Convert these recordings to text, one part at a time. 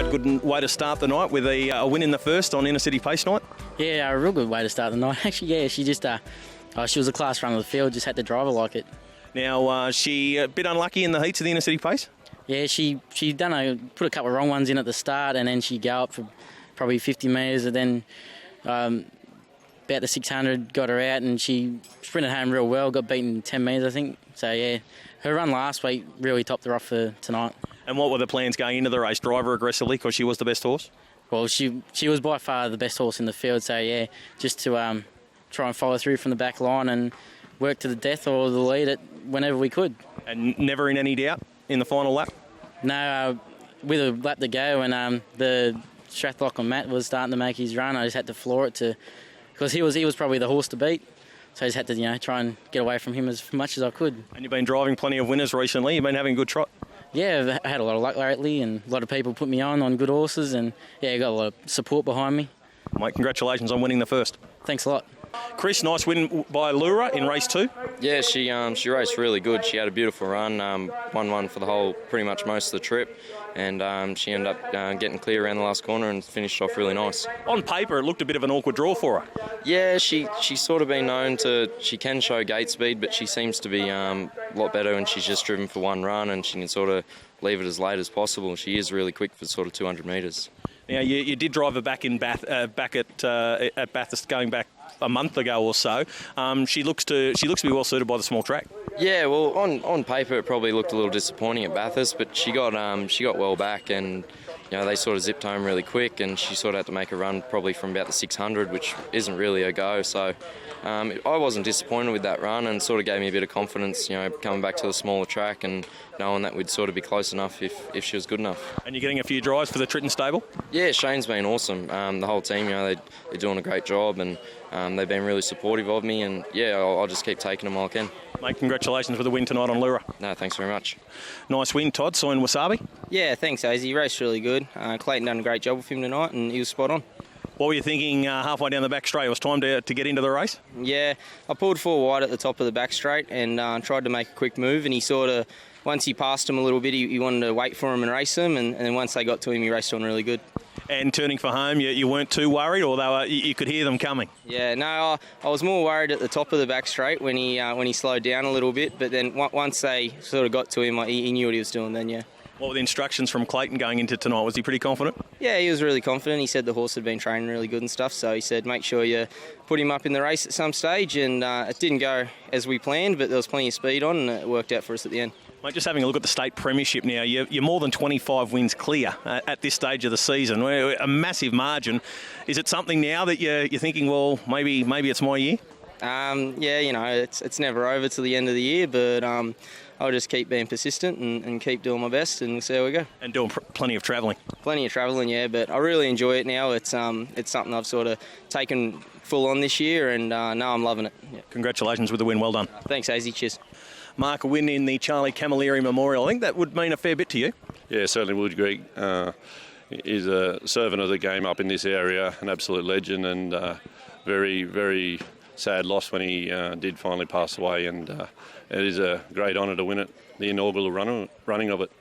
Good way to start the night with a win in the first on Inner City Pace Night. Yeah, a real good way to start the night. Actually, yeah, she just she was a class runner of the field. Just had to drive her like it. Now, she a bit unlucky in the heats of the Inner City Pace. Yeah, she put a couple of wrong ones in at the start, and then she galloped for probably 50 metres, and then about the 600 got her out, and she sprinted home real well. Got beaten 10 metres, I think. So yeah, her run last week really topped her off for tonight. And what were the plans going into the race? Drive her aggressively because she was the best horse? Well, she was by far the best horse in the field, so yeah, just to try and follow through from the back line and work to the death or the lead whenever we could. And never in any doubt in the final lap? No, with a lap to go and the Strathlock on Matt was starting to make his run, I just had to floor it because he was probably the horse to beat. So I just had to try and get away from him as much as I could. And you've been driving plenty of winners recently. You've been having a good trot. Yeah, I've had a lot of luck lately, and a lot of people put me on good horses, and yeah, I got a lot of support behind me. Mate, congratulations on winning the first. Thanks a lot. Chris, nice win by Lura in race 2. Yeah, she raced really good. She had a beautiful run, won for the whole, pretty much most of the trip, and she ended up getting clear around the last corner and finished off really nice. On paper, it looked a bit of an awkward draw for her. Yeah, she's sort of been known to, she can show gate speed, but she seems to be a lot better when she's just driven for one run, and she can sort of leave it as late as possible. She is really quick for sort of 200 metres. Now, you did drive her back in back at Bathurst going back a month ago or so. She looks to be well suited by the small track. Yeah, well, on paper it probably looked a little disappointing at Bathurst, but she got well back, and they sort of zipped home really quick, and she sort of had to make a run probably from about the 600, which isn't really a go. So I wasn't disappointed with that run, and sort of gave me a bit of confidence, coming back to the smaller track and knowing that we'd sort of be close enough if she was good enough. And you're getting a few drives for the Tritton stable? Yeah, Shane's been awesome. The whole team, they're doing a great job, and they've been really supportive of me, and yeah, I'll just keep taking them while I can. Mate, congratulations with the win tonight on Lura. No, thanks very much. Nice win, Todd. Sign Wasabi. Yeah, thanks, Az. He raced really good. Clayton done a great job with him tonight, and he was spot on. What were you thinking halfway down the back straight? It was time to get into the race? Yeah, I pulled 4 wide at the top of the back straight and tried to make a quick move, and he sort of, once he passed him a little bit, he wanted to wait for him and race him, and then once they got to him, he raced on really good. And turning for home, you weren't too worried, or you could hear them coming? Yeah, no, I was more worried at the top of the back straight when he slowed down a little bit, but then once they sort of got to him, he knew what he was doing then, yeah. What were the instructions from Clayton going into tonight? Was he pretty confident? Yeah, he was really confident. He said the horse had been training really good and stuff, so he said make sure you put him up in the race at some stage, and it didn't go as we planned, but there was plenty of speed on, and it worked out for us at the end. Mate, just having a look at the state premiership now, you're more than 25 wins clear at this stage of the season. A massive margin. Is it something now that you're thinking, well, maybe it's my year? Yeah, it's never over till the end of the year, but I'll just keep being persistent and keep doing my best, and see how we go. And doing plenty of travelling. Plenty of travelling, yeah, but I really enjoy it now. It's something I've sort of taken full on this year, and no, I'm loving it. Yeah. Congratulations with the win. Well done. Thanks, Az. Cheers. Mark, a win in the Charlie Camilleri Memorial. I think that would mean a fair bit to you. Yeah, certainly would, Greg. He's a servant of the game up in this area, an absolute legend, and very, very sad loss when he did finally pass away, and it is a great honour to win it, the inaugural running of it.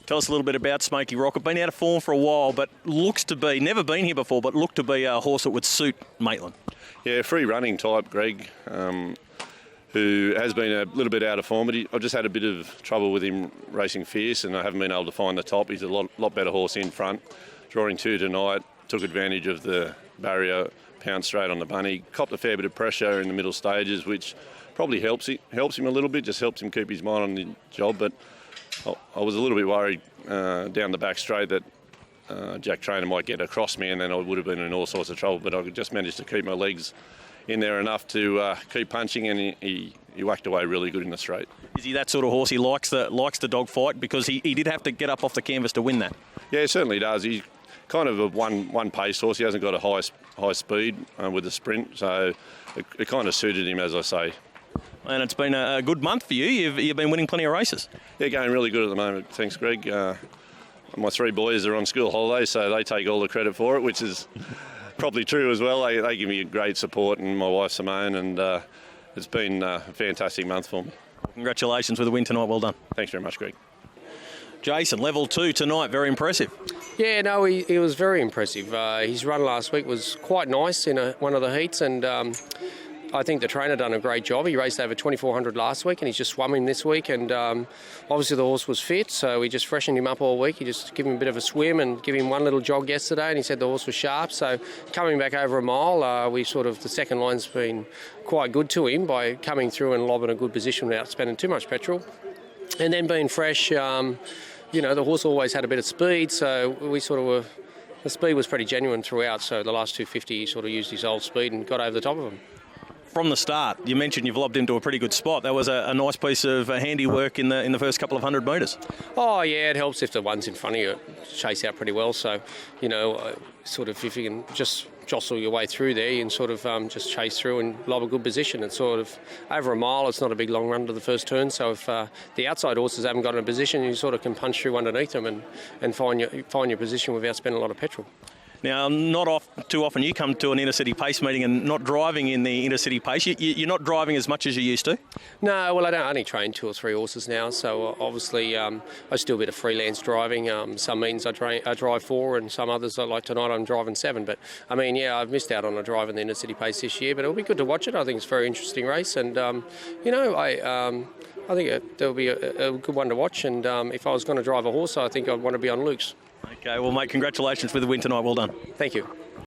Tell us a little bit about Smoky Rocket. Been out of form for a while, but looks to be, never been here before, but looked to be a horse that would suit Maitland. Yeah, free running type, Greg, who has been a little bit out of form, but I've just had a bit of trouble with him racing fierce, and I haven't been able to find the top. He's a lot better horse in front. Drawing 2 tonight, took advantage of the barrier, pounced straight on the bunny, copped a fair bit of pressure in the middle stages, which probably helps him a little bit, just helps him keep his mind on the job. But I was a little bit worried down the back straight that Jack Trainer might get across me, and then I would have been in all sorts of trouble. But I just managed to keep my legs in there enough to keep punching, and he whacked away really good in the straight. Is he that sort of horse? He likes the dog fight, because he did have to get up off the canvas to win that. Yeah, he certainly does. He's kind of a one pace horse. He hasn't got a high speed with the sprint, so it kind of suited him, as I say. And it's been a good month for you. You've been winning plenty of races. Yeah, going really good at the moment. Thanks, Greg. My 3 boys are on school holidays, so they take all the credit for it, which is probably true as well. They give me great support, and my wife Simone, and it's been a fantastic month for me. Congratulations with the win tonight. Well done. Thanks very much, Greg. Jason, level 2 tonight. Very impressive. Yeah, no, he was very impressive. His run last week was quite nice in one of the heats, and I think the trainer done a great job. He raced over 2,400 last week, and he's just swum him this week. And obviously the horse was fit, so we just freshened him up all week. He just gave him a bit of a swim and give him one little jog yesterday, and he said the horse was sharp. So coming back over a mile, the second line's been quite good to him by coming through and lobbing a good position without spending too much petrol. And then being fresh, the horse always had a bit of speed, so we sort of were. The speed was pretty genuine throughout, so the last 250 he sort of used his old speed and got over the top of him. From the start, you mentioned you've lobbed into a pretty good spot. That was a nice piece of handiwork in the first couple of 100 metres. Oh yeah, it helps if the one's in front of you chase out pretty well. So, sort of if you can just jostle your way through there, you can sort of just chase through and lob a good position. It's sort of over a mile. It's not a big long run to the first turn. So if the outside horses haven't got in a position, you sort of can punch through underneath them and find your position without spending a lot of petrol. Now, too often you come to an inner-city pace meeting and not driving in the inner-city pace. You're not driving as much as you used to? No, well, I only train 2 or 3 horses now, so obviously I still do a bit of freelance driving. Some meetings I drive 4, and some others, like tonight, I'm driving 7. But, I've missed out on a drive in the inner-city pace this year, but it'll be good to watch it. I think it's a very interesting race, and, I think there'll be a good one to watch, and if I was going to drive a horse, I think I'd want to be on Luke's. Okay, well, mate, congratulations with the win tonight. Well done. Thank you.